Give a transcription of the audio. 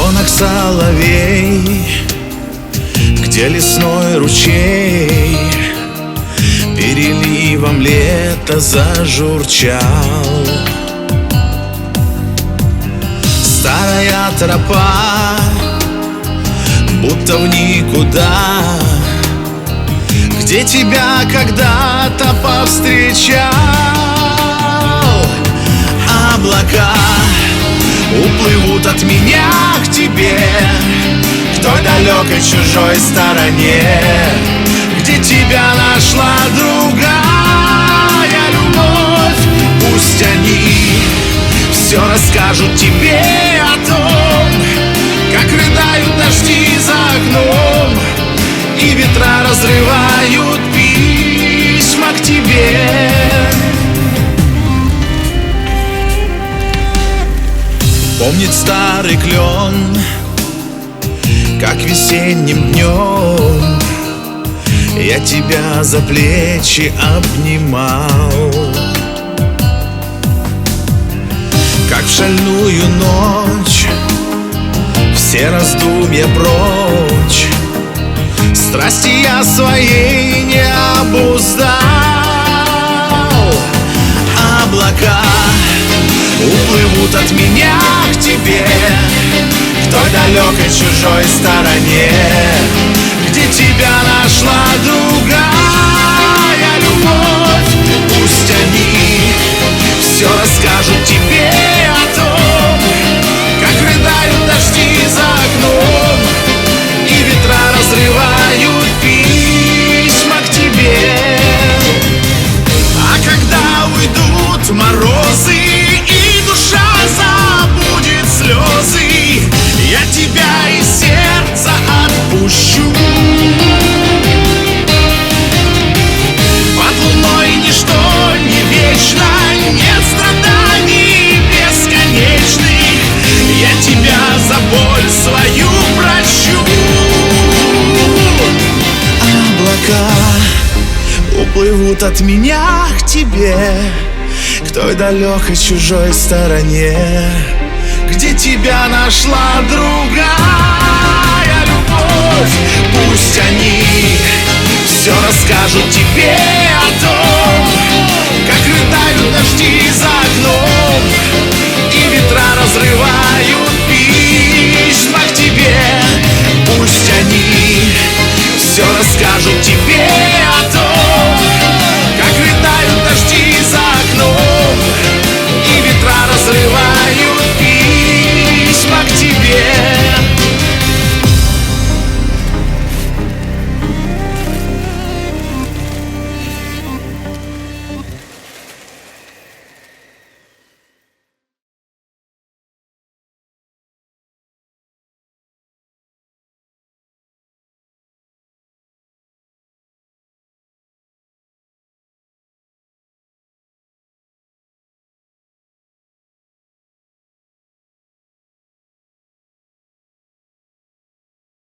Звонок соловей, где лесной ручей переливом лета зажурчал. Старая тропа, будто в никуда, где тебя когда-то повстречал. Облака уплывут от меня к тебе, к той далекой чужой стороне, где тебя нашла другая любовь. Пусть они все расскажут тебе о том, как рыдают дожди за окном, и ветра разрывают письма к тебе. Помнит старый клен, как весенним днем я тебя за плечи обнимал, как в шальную ночь все раздумья прочь, страсти я своей не обуздал. Облака уплывут от меня к тебе, к той далекой чужой стороне, где тебя нашла другая любовь. Пусть они все расскажут тебе о том, как рыдают дожди за окном, и ветра разрывают письма к тебе. А когда уйдут морозы и душа забудет слезы, я тебя из сердца отпущу. Под луной ничто не вечно, нет страданий бесконечных, я тебя за боль свою прощу. Облака уплывут от меня к тебе, к той далекой чужой стороне, где тебя нашла другая любовь. Пусть они все расскажут тебе о том,